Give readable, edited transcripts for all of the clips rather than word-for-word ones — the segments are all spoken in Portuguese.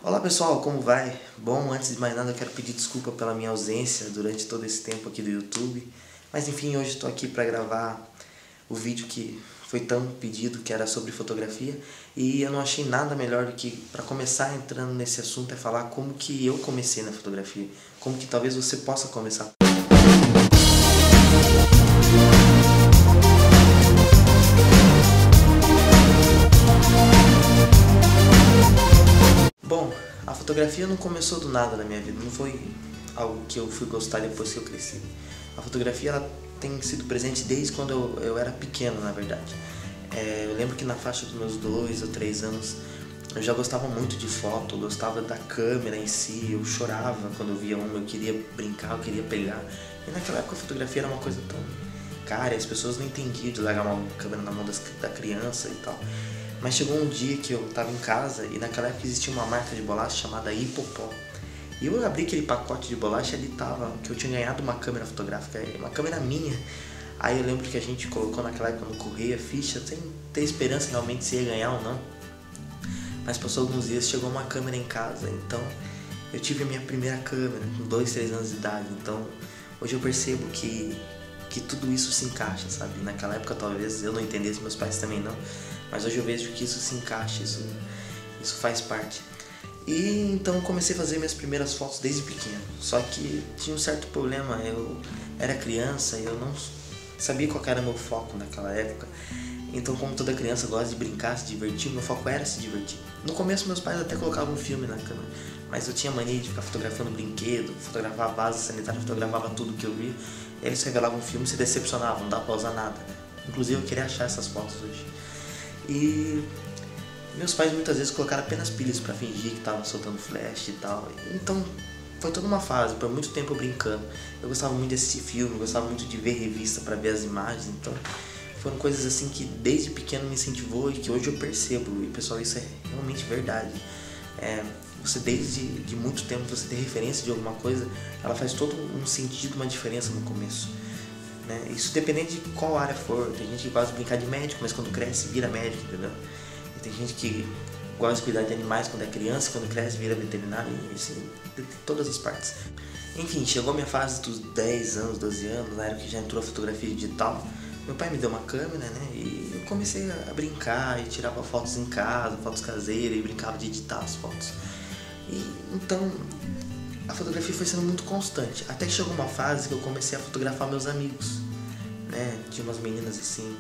Olá pessoal, como vai? Bom, antes de mais nada eu quero pedir desculpa pela minha ausência durante todo esse tempo aqui do YouTube. Mas enfim, hoje estou aqui para gravar o vídeo que foi tão pedido, que era sobre fotografia. E eu não achei nada melhor do que, para começar entrando nesse assunto, é falar como que eu comecei na fotografia. Como que talvez você possa começar. Bom, a fotografia não começou do nada na minha vida, não foi algo que eu fui gostar depois que eu cresci. A fotografia ela tem sido presente desde quando eu era pequeno, na verdade. Eu lembro que na faixa dos meus 2 ou 3 anos eu já gostava muito de foto, eu gostava da câmera em si, eu chorava quando eu via uma, eu queria brincar, eu queria pegar. E naquela época a fotografia era uma coisa tão cara, as pessoas não entendiam de largar uma câmera na mão da criança e tal. Mas chegou um dia que eu tava em casa e naquela época existia uma marca de bolacha chamada Hipopó. E eu abri aquele pacote de bolacha e ali tava que eu tinha ganhado uma câmera fotográfica, uma câmera minha. Aí eu lembro que a gente colocou naquela época no correio a ficha, sem ter esperança realmente se ia ganhar ou não. Mas passou alguns dias, chegou uma câmera em casa, então eu tive a minha primeira câmera com 2, 3 anos de idade. Então hoje eu percebo que tudo isso se encaixa, sabe? Naquela época talvez eu não entendesse, meus pais também não. Mas hoje eu vejo que isso se encaixa, isso faz parte. E então eu comecei a fazer minhas primeiras fotos desde pequeno. Só que tinha um certo problema, eu era criança e eu não sabia qual era o meu foco naquela época. Então, como toda criança gosta de brincar, se divertir, meu foco era se divertir. No começo meus pais até colocavam um filme na câmera, mas eu tinha mania de ficar fotografando brinquedo, fotografava vaso sanitário, fotografava tudo que eu via. Eles revelavam o filme e se decepcionavam, não dá pra usar nada. Inclusive eu queria achar essas fotos hoje. E meus pais muitas vezes colocaram apenas pilhas pra fingir que tava soltando flash e tal. Então foi toda uma fase, por muito tempo brincando. Eu gostava muito de assistir filme, eu gostava muito de ver revista pra ver as imagens. Então foram coisas assim que desde pequeno me incentivou e que hoje eu percebo. E pessoal, isso é realmente verdade. Você desde de muito tempo você ter referência de alguma coisa, ela faz todo um sentido, uma diferença no começo, né? Isso dependendo de qual área for. Tem gente que gosta de brincar de médico, mas quando cresce vira médico, entendeu? E tem gente que gosta de cuidar de animais quando é criança, quando cresce vira veterinário, e assim, de todas as partes. Enfim, chegou a minha fase dos 10 anos, 12 anos, na época que já entrou a fotografia digital. Meu pai me deu uma câmera, né, e eu comecei a brincar e tirava fotos em casa, fotos caseiras, e brincava de editar as fotos. E então a fotografia foi sendo muito constante, até que chegou uma fase que eu comecei a fotografar meus amigos, né? Tinha umas meninas assim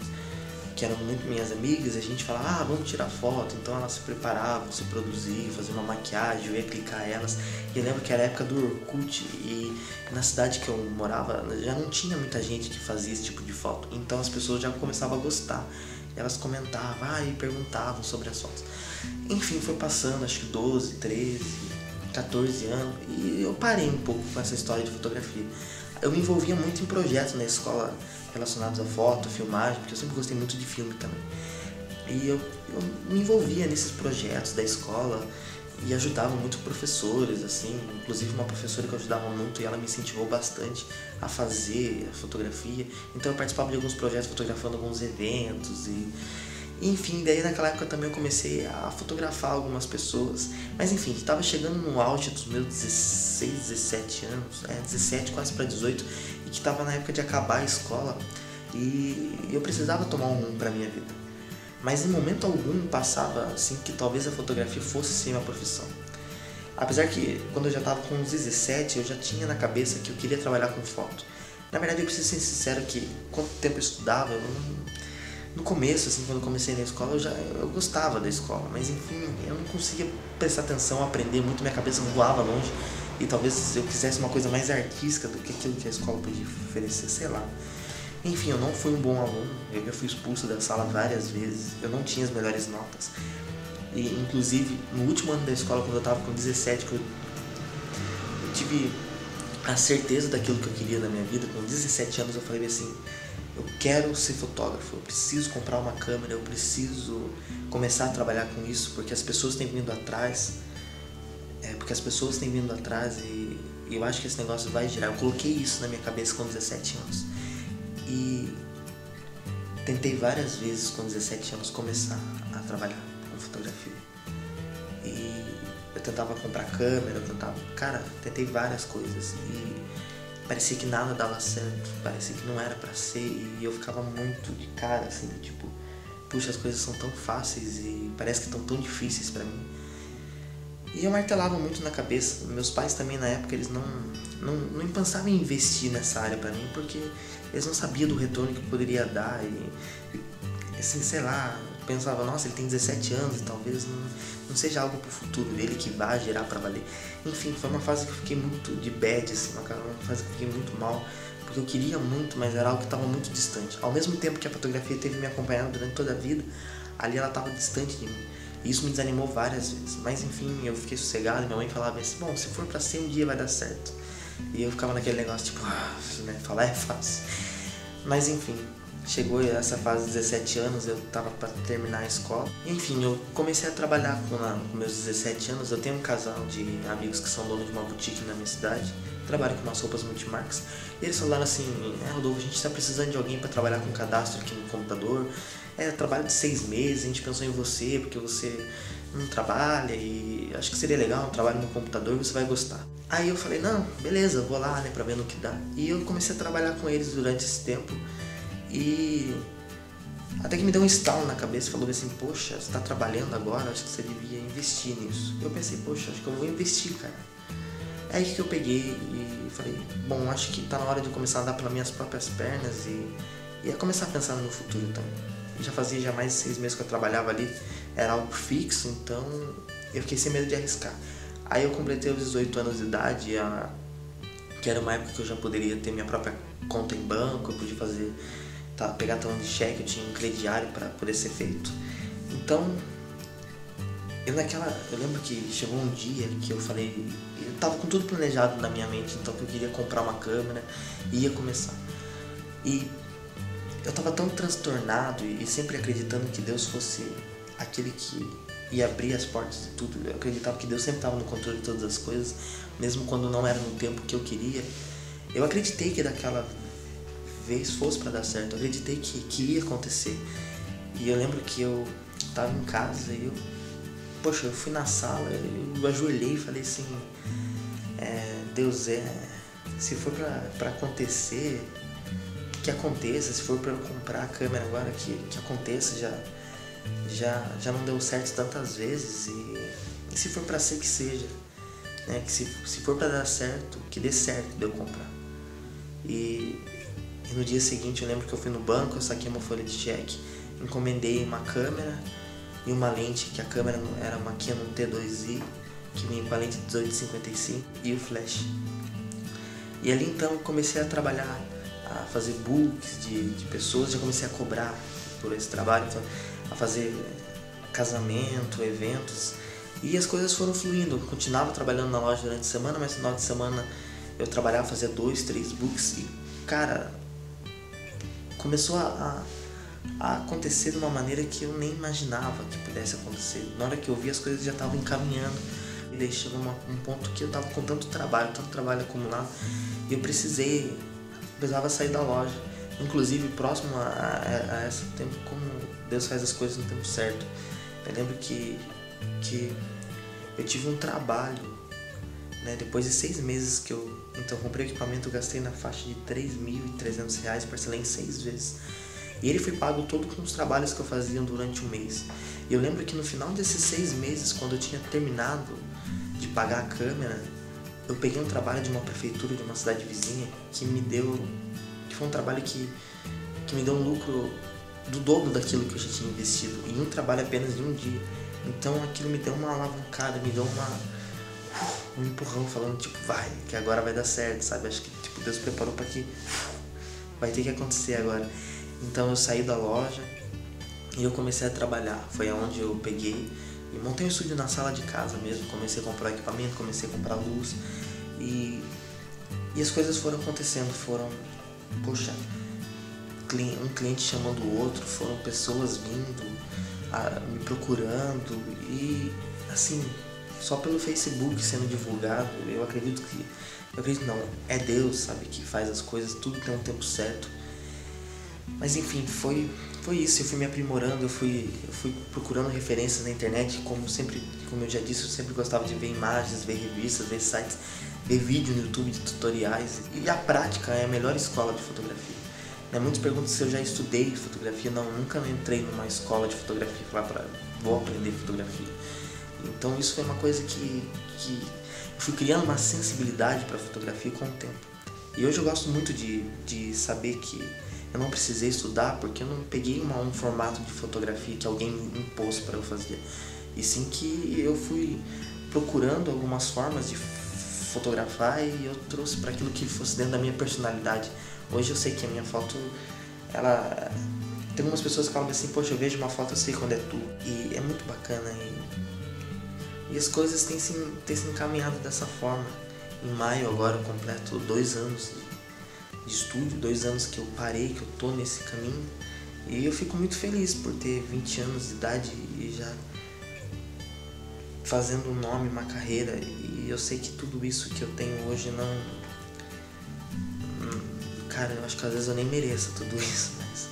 que eram muito minhas amigas, e a gente falava, vamos tirar foto. Então elas se preparavam, se produziam, faziam uma maquiagem, eu ia clicar elas. E eu lembro que era a época do Orkut, e na cidade que eu morava já não tinha muita gente que fazia esse tipo de foto. Então as pessoas já começavam a gostar, elas comentavam, e perguntavam sobre as fotos. Enfim, foi passando, acho que 12, 13, 14 anos, e eu parei um pouco com essa história de fotografia. Eu me envolvia muito em projetos na escola relacionados a foto, filmagem, porque eu sempre gostei muito de filme também. E eu me envolvia nesses projetos da escola e ajudava muito professores, assim, inclusive uma professora que eu ajudava muito e ela me incentivou bastante a fazer a fotografia. Então eu participava de alguns projetos fotografando alguns eventos e enfim, daí naquela época também eu comecei a fotografar algumas pessoas. Mas enfim, estava chegando no auge dos meus 16, 17 anos, 17 quase para 18, e que estava na época de acabar a escola e eu precisava tomar um rumo para minha vida. Mas em momento algum passava assim que talvez a fotografia fosse ser minha profissão. Apesar que quando eu já estava com uns 17, eu já tinha na cabeça que eu queria trabalhar com foto. Na verdade eu preciso ser sincero que quanto tempo eu estudava, no começo, assim, quando eu comecei na escola, eu gostava da escola, mas enfim, eu não conseguia prestar atenção, aprender muito, minha cabeça voava longe, e talvez eu quisesse uma coisa mais artística do que aquilo que a escola podia oferecer, sei lá. Enfim, eu não fui um bom aluno, eu já fui expulso da sala várias vezes, eu não tinha as melhores notas. E inclusive, no último ano da escola, quando eu tava com 17, eu tive a certeza daquilo que eu queria na minha vida. Com 17 anos eu falei assim, eu quero ser fotógrafo, eu preciso comprar uma câmera, eu preciso começar a trabalhar com isso, porque as pessoas têm vindo atrás, e eu acho que esse negócio vai girar. Eu coloquei isso na minha cabeça com 17 anos e tentei várias vezes com 17 anos começar a trabalhar com fotografia. E eu tentava comprar câmera, cara, tentei várias coisas e parecia que nada dava certo, parecia que não era pra ser, e eu ficava muito de cara, assim, tipo, puxa, as coisas são tão fáceis e parece que estão tão difíceis pra mim. E eu martelava muito na cabeça. Meus pais também na época, eles não pensavam em investir nessa área pra mim, porque eles não sabiam do retorno que poderia dar e assim, sei lá, pensava, nossa, ele tem 17 anos e talvez não seja algo pro futuro dele que vá gerar pra valer. Enfim, foi uma fase que eu fiquei muito de bad, assim, uma fase que eu fiquei muito mal, porque eu queria muito, mas era algo que estava muito distante. Ao mesmo tempo que a fotografia teve me acompanhado durante toda a vida, ali ela estava distante de mim. E isso me desanimou várias vezes. Mas enfim, eu fiquei sossegado e minha mãe falava assim, bom, se for pra ser um dia vai dar certo. E eu ficava naquele negócio, tipo, né, falar é fácil. Mas enfim, chegou essa fase de 17 anos, eu tava pra terminar a escola. Enfim, eu comecei a trabalhar com meus 17 anos. Eu tenho um casal de amigos que são donos de uma boutique na minha cidade. Trabalho com umas roupas multimarcas. E eles falaram assim, Rodolfo, a gente tá precisando de alguém pra trabalhar com cadastro aqui no computador. Trabalho de 6 meses, a gente pensou em você, porque você não trabalha e acho que seria legal um trabalho no computador e você vai gostar. Aí eu falei, não, beleza, vou lá, né, pra ver no que dá. E eu comecei a trabalhar com eles durante esse tempo. E até que me deu um estalo na cabeça e falou assim, poxa, você tá trabalhando agora, acho que você devia investir nisso. Eu pensei, poxa, acho que eu vou investir, cara. É aí que eu peguei e falei, bom, acho que tá na hora de eu começar a andar pelas minhas próprias pernas e ia começar a pensar no meu futuro também. Já fazia mais de 6 meses que eu trabalhava ali, era algo fixo, então eu fiquei sem medo de arriscar. Aí eu completei os 18 anos de idade, que era uma época que eu já poderia ter minha própria conta em banco, eu podia pegar talão de cheque, eu tinha um crediário para poder ser feito. Então, eu lembro que chegou um dia que eu falei, eu tava com tudo planejado na minha mente, então que eu queria comprar uma câmera e ia começar. E eu tava tão transtornado e sempre acreditando que Deus fosse aquele que ia abrir as portas de tudo. Eu acreditava que Deus sempre estava no controle de todas as coisas, mesmo quando não era no tempo que eu queria. Eu acreditei que daquela vez fosse para dar certo, eu acreditei que ia acontecer. E eu lembro que eu tava em casa e eu fui na sala, eu ajoelhei e falei assim, Deus, se for para acontecer, que aconteça, se for para eu comprar a câmera agora, que aconteça, já não deu certo tantas vezes, e se for para ser, que seja, né? Que se for para dar certo, que dê certo de eu comprar. E no dia seguinte eu lembro que eu fui no banco, eu saquei uma folha de cheque, encomendei uma câmera e uma lente, que a câmera era uma Canon T2i, que vinha com a lente 18-55 e o flash. E ali então eu comecei a trabalhar, a fazer books de pessoas, já comecei a cobrar por esse trabalho, então, a fazer casamento, eventos, e as coisas foram fluindo. Eu continuava trabalhando na loja durante a semana, mas no final de semana eu trabalhava, fazia 2, 3 books e, cara, começou a acontecer de uma maneira que eu nem imaginava que pudesse acontecer. Na hora que eu vi, as coisas já estavam encaminhando, e daí chegou um ponto que eu tava com tanto trabalho acumulado, e eu precisava sair da loja. Inclusive, próximo a esse tempo, como Deus faz as coisas no tempo certo. Eu lembro que eu tive um trabalho, né? Depois de 6 meses que eu comprei o equipamento, eu gastei na faixa de R$3.300, parcelei em 6 vezes. E ele foi pago todo com os trabalhos que eu fazia durante um mês. E eu lembro que no final desses 6 meses, quando eu tinha terminado de pagar a câmera, eu peguei um trabalho de uma prefeitura de uma cidade vizinha que foi um trabalho que me deu um lucro do dobro daquilo que eu já tinha investido, em um trabalho apenas de um dia. Então aquilo me deu uma alavancada, me deu um empurrão, falando tipo, vai, que agora vai dar certo, sabe? Acho que tipo, Deus preparou para que vai ter que acontecer agora. Então eu saí da loja e eu comecei a trabalhar. Foi aonde eu peguei e montei um estúdio na sala de casa mesmo. Comecei a comprar equipamento, comecei a comprar luz e as coisas foram acontecendo. Poxa, um cliente chamando o outro, foram pessoas vindo, me procurando e assim, só pelo Facebook sendo divulgado. Eu acredito não, é Deus, sabe, que faz as coisas, tudo tem um tempo certo. Mas enfim, foi foi isso, eu fui me aprimorando, eu fui procurando referências na internet, como eu já disse, eu sempre gostava de ver imagens, ver revistas, ver sites, ver vídeo no YouTube de tutoriais, e a prática é a melhor escola de fotografia. Né? Muitos perguntam se eu já estudei fotografia. Não, nunca entrei numa escola de fotografia e falar vou aprender fotografia. Então isso foi uma coisa que eu fui criando uma sensibilidade para a fotografia com o tempo. E hoje eu gosto muito de saber que eu não precisei estudar, porque eu não peguei um formato de fotografia que alguém me impôs para eu fazer. E sim que eu fui procurando algumas formas de fotografar e eu trouxe para aquilo que fosse dentro da minha personalidade. Hoje eu sei que a minha foto, ela... Tem algumas pessoas que falam assim, poxa, eu vejo uma foto, eu sei quando é tu. E é muito bacana. E as coisas têm se encaminhado dessa forma. Em maio agora eu completo 2 anos de estúdio, 2 anos que eu parei, que eu tô nesse caminho. E eu fico muito feliz por ter 20 anos de idade e já fazendo um nome, uma carreira. E eu sei que tudo isso que eu tenho hoje não... Cara, eu acho que às vezes eu nem mereço tudo isso, mas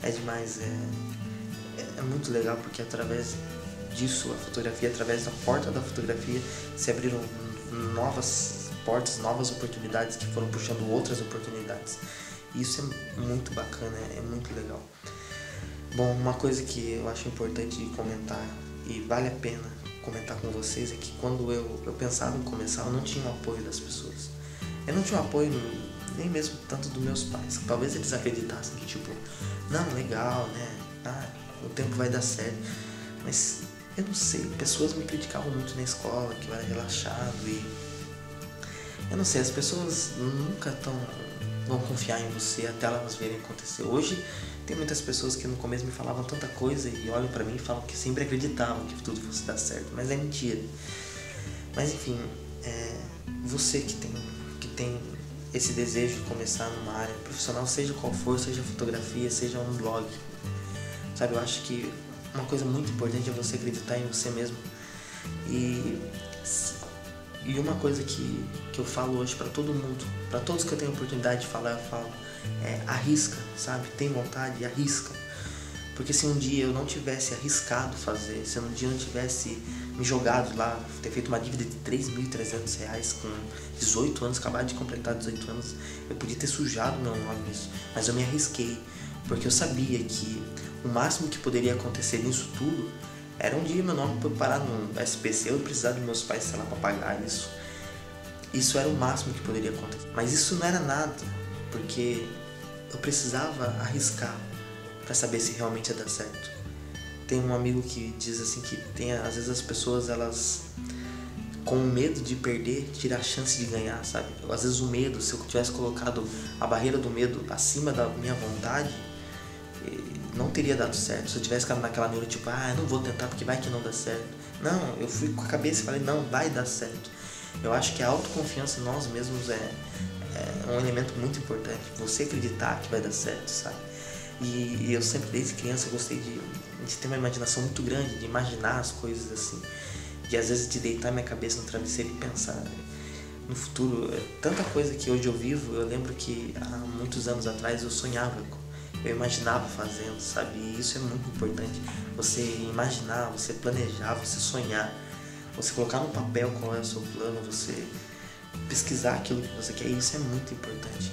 é demais. É muito legal porque através disso, a fotografia, através da porta da fotografia, se abriram novas portas, novas oportunidades que foram puxando outras oportunidades. E isso é muito bacana, é muito legal. Bom, uma coisa que eu acho importante de comentar e vale a pena comentar com vocês é que quando eu pensava em começar, eu não tinha o apoio das pessoas. Eu não tinha o apoio nem mesmo tanto dos meus pais. Talvez eles acreditassem que tipo, não, legal, né? O tempo vai dar certo. Mas eu não sei, pessoas me criticavam muito na escola, que eu era relaxado e... Eu não sei, as pessoas nunca vão confiar em você até elas verem acontecer. Hoje tem muitas pessoas que no começo me falavam tanta coisa e olham pra mim e falam que sempre acreditavam que tudo fosse dar certo, mas é mentira. Mas enfim, você que tem esse desejo de começar numa área profissional, seja qual for, seja fotografia, seja um blog, sabe, eu acho que uma coisa muito importante é você acreditar em você mesmo. E uma coisa que eu falo hoje pra todo mundo, pra todos que eu tenho oportunidade de falar, eu falo, arrisca, sabe? Tem vontade, arrisca. Porque se um dia eu não tivesse arriscado fazer, se um dia eu não tivesse me jogado lá, ter feito uma dívida de R$3.300 com 18 anos, acabado de completar 18 anos, eu podia ter sujado meu nome nisso. Mas eu me arrisquei, porque eu sabia que o máximo que poderia acontecer nisso tudo era um dia meu nome parar no SPC, eu precisar dos meus pais, sei lá, pra pagar isso. Isso era o máximo que poderia acontecer. Mas isso não era nada, porque eu precisava arriscar pra saber se realmente ia dar certo. Tem um amigo que diz assim que às vezes as pessoas, elas com medo de perder, tiram a chance de ganhar, sabe? Às vezes o medo, se eu tivesse colocado a barreira do medo acima da minha vontade, não teria dado certo. Se eu tivesse ficado naquela neura tipo, eu não vou tentar porque vai que não dá certo. Não, eu fui com a cabeça e falei, não, vai dar certo. Eu acho que a autoconfiança em nós mesmos é um elemento muito importante. Você acreditar que vai dar certo, sabe? E eu sempre, desde criança, eu gostei de ter uma imaginação muito grande, de imaginar as coisas assim. De às vezes de deitar minha cabeça no travesseiro e pensar no futuro. Tanta coisa que hoje eu vivo, eu lembro que há muitos anos atrás eu sonhava, eu imaginava fazendo, sabe? E isso é muito importante. Você imaginar, você planejar, você sonhar, você colocar no papel qual é o seu plano, você pesquisar aquilo que você quer, isso é muito importante.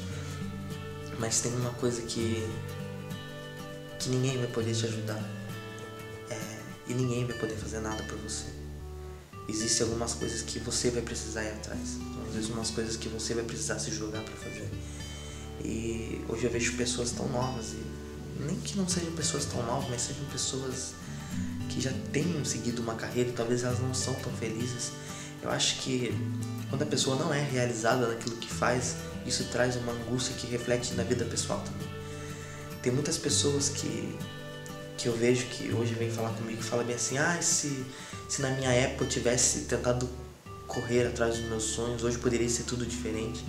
Mas tem uma coisa que ninguém vai poder te ajudar, e ninguém vai poder fazer nada por você. Existem algumas coisas que você vai precisar ir atrás, existem umas coisas que você vai precisar se jogar para fazer. E hoje eu vejo pessoas tão novas, e nem que não sejam pessoas tão novas, mas sejam pessoas que já tenham seguido uma carreira e talvez elas não são tão felizes. Eu acho que quando a pessoa não é realizada naquilo que faz, isso traz uma angústia que reflete na vida pessoal também. Tem muitas pessoas que eu vejo que hoje vem falar comigo e falam bem assim, se na minha época eu tivesse tentado correr atrás dos meus sonhos, hoje poderia ser tudo diferente.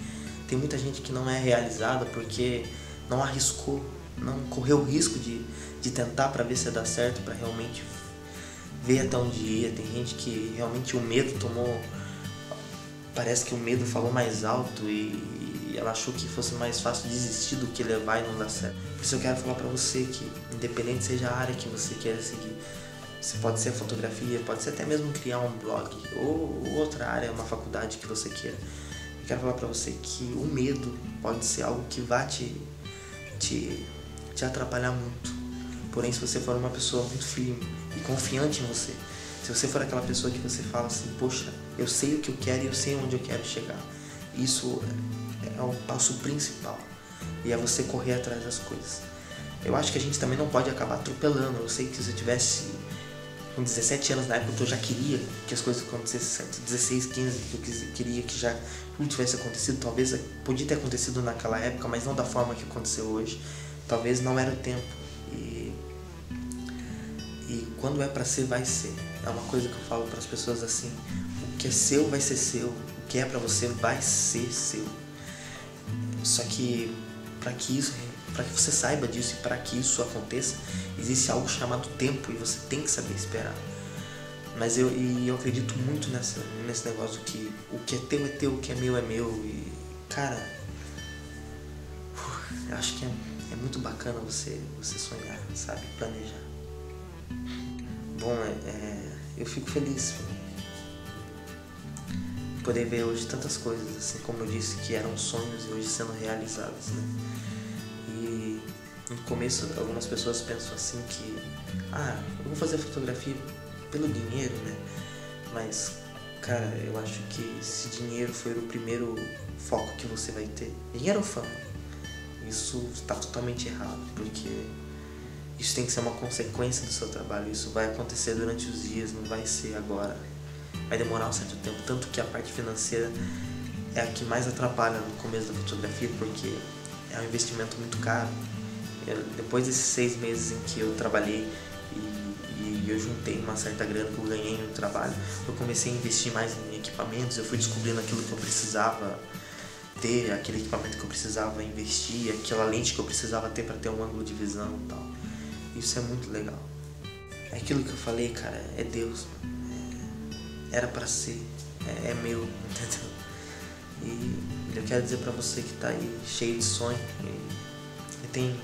Tem muita gente que não é realizada porque não arriscou, não correu o risco de tentar para ver se ia dar certo, para realmente ver até onde ia. Tem gente que realmente o medo tomou, parece que o medo falou mais alto e e ela achou que fosse mais fácil desistir do que levar e não dar certo. Por isso eu quero falar pra você que, independente seja a área que você queira seguir, você pode ser a fotografia, pode ser até mesmo criar um blog ou outra área, uma faculdade que você queira. Eu quero falar pra você que o medo pode ser algo que vai te atrapalhar muito. Porém, se você for uma pessoa muito firme e confiante em você, se você for aquela pessoa que você fala assim, poxa, eu sei o que eu quero e eu sei onde eu quero chegar. Isso é o passo principal. E é você correr atrás das coisas. Eu acho que a gente também não pode acabar atropelando. Eu sei que se eu tivesse com 17 anos na época que eu já queria que as coisas acontecessem, 16, 15, que eu queria que já tudo tivesse acontecido. Talvez podia ter acontecido naquela época, mas não da forma que aconteceu hoje. Talvez não era o tempo. E quando é pra ser, vai ser. É uma coisa que eu falo para as pessoas assim: o que é seu vai ser seu, o que é pra você vai ser seu. Só que para que você saiba disso e para que isso aconteça, existe algo chamado tempo e você tem que saber esperar. Mas eu acredito muito nesse negócio que o que é teu, o que é meu. E cara, eu acho que é muito bacana você sonhar, sabe? Planejar. Bom, eu fico feliz de poder ver hoje tantas coisas, assim como eu disse, que eram sonhos e hoje sendo realizadas, né? E no começo algumas pessoas pensam assim que eu vou fazer fotografia pelo dinheiro, né? Mas, cara, eu acho que se dinheiro for o primeiro foco que você vai ter, dinheiro ou fama, isso está totalmente errado, porque isso tem que ser uma consequência do seu trabalho. Isso vai acontecer durante os dias, não vai ser agora. Vai demorar um certo tempo, tanto que a parte financeira é a que mais atrapalha no começo da fotografia, porque é um investimento muito caro. Depois desses 6 meses em que eu trabalhei e eu juntei uma certa grana que eu ganhei no trabalho, eu comecei a investir mais em equipamentos. Eu fui descobrindo aquilo que eu precisava ter, aquele equipamento que eu precisava investir, aquela lente que eu precisava ter para ter um ângulo de visão e tal. Isso é muito legal. É aquilo que eu falei, cara, é Deus. Era pra ser, é meu, entendeu? E eu quero dizer pra você que tá aí cheio de sonho e tem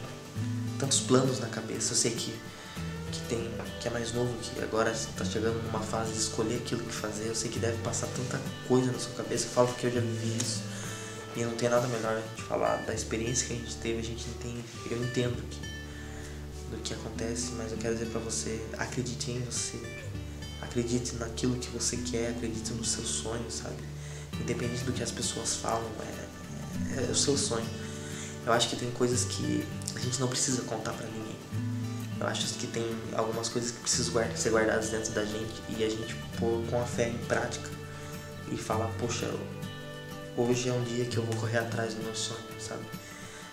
tantos planos na cabeça. Eu sei que é mais novo, que agora tá chegando numa fase de escolher aquilo que fazer. Eu sei que deve passar tanta coisa na sua cabeça. Eu falo porque eu já vivi isso e não tem nada melhor de falar da experiência que a gente teve. A gente entende, eu entendo do que acontece, mas eu quero dizer pra você: acredite em você, acredite naquilo que você quer, acredite nos seus sonhos, sabe? Independente do que as pessoas falam, é o seu sonho. Eu acho que tem coisas que a gente não precisa contar pra ninguém. Eu acho que tem algumas coisas que precisam ser guardadas dentro da gente e a gente pôr com a fé em prática e falar: poxa, hoje é um dia que eu vou correr atrás do meu sonho, sabe?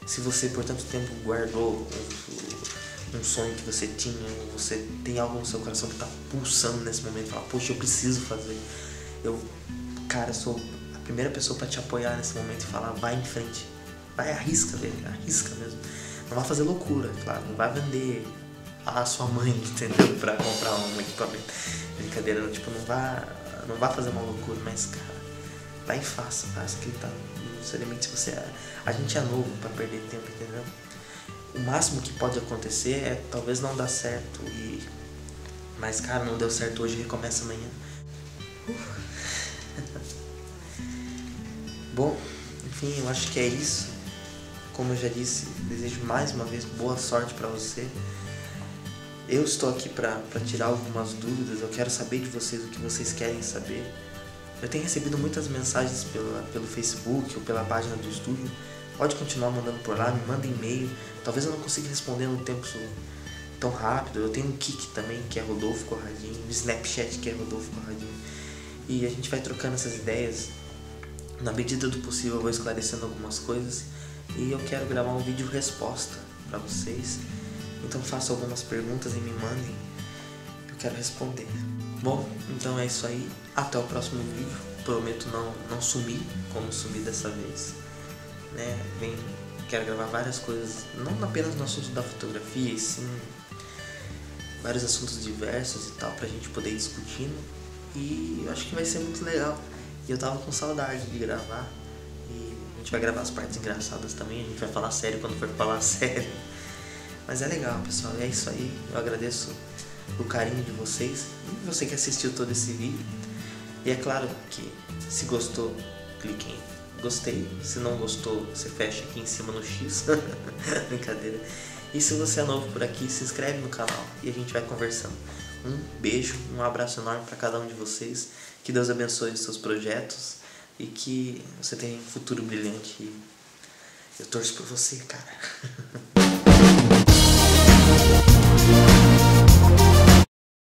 Se você por tanto tempo guardou um sonho que você tinha, você tem algo no seu coração que tá pulsando nesse momento, fala: poxa, eu preciso fazer. Cara, sou a primeira pessoa pra te apoiar nesse momento e falar: vai em frente, vai, arrisca, velho, arrisca mesmo. Não vai fazer loucura, claro, não vai vender a sua mãe, entendeu? Pra comprar um equipamento. Brincadeira, tipo, não vai fazer uma loucura, mas, cara, vai e faça que tá no seu limite. Se você a gente é novo pra perder tempo, entendeu? O máximo que pode acontecer é talvez não dar certo mas, cara, não deu certo hoje, recomeça amanhã. Bom, enfim, eu acho que é isso. Como eu já disse, desejo mais uma vez boa sorte pra você. Eu estou aqui pra tirar algumas dúvidas. Eu quero saber de vocês o que vocês querem saber. Eu tenho recebido muitas mensagens pelo Facebook ou pela página do estúdio. Pode continuar mandando por lá, me manda e-mail. Talvez eu não consiga responder no tempo tão rápido. Eu tenho um Kik também, que é Rodolfo Corradinho, um Snapchat, que é Rodolfo Corradinho. E a gente vai trocando essas ideias. Na medida do possível eu vou esclarecendo algumas coisas. E eu quero gravar um vídeo resposta pra vocês. Então façam algumas perguntas e me mandem. Eu quero responder. Bom, então é isso aí. Até o próximo vídeo. Prometo não sumir como sumi dessa vez, né? Quero gravar várias coisas, não apenas no assunto da fotografia, e sim vários assuntos diversos e tal, pra gente poder ir discutindo. E eu acho que vai ser muito legal. E eu tava com saudade de gravar. E a gente vai gravar as partes engraçadas também, a gente vai falar sério quando for falar sério. Mas é legal, pessoal, é isso aí. Eu agradeço o carinho de vocês e você que assistiu todo esse vídeo. E é claro que se gostou, clique em gostei. Se não gostou, você fecha aqui em cima no X. Brincadeira. E se você é novo por aqui, se inscreve no canal e a gente vai conversando. Um beijo, um abraço enorme para cada um de vocês. Que Deus abençoe os seus projetos e que você tenha um futuro brilhante. Eu torço por você, cara.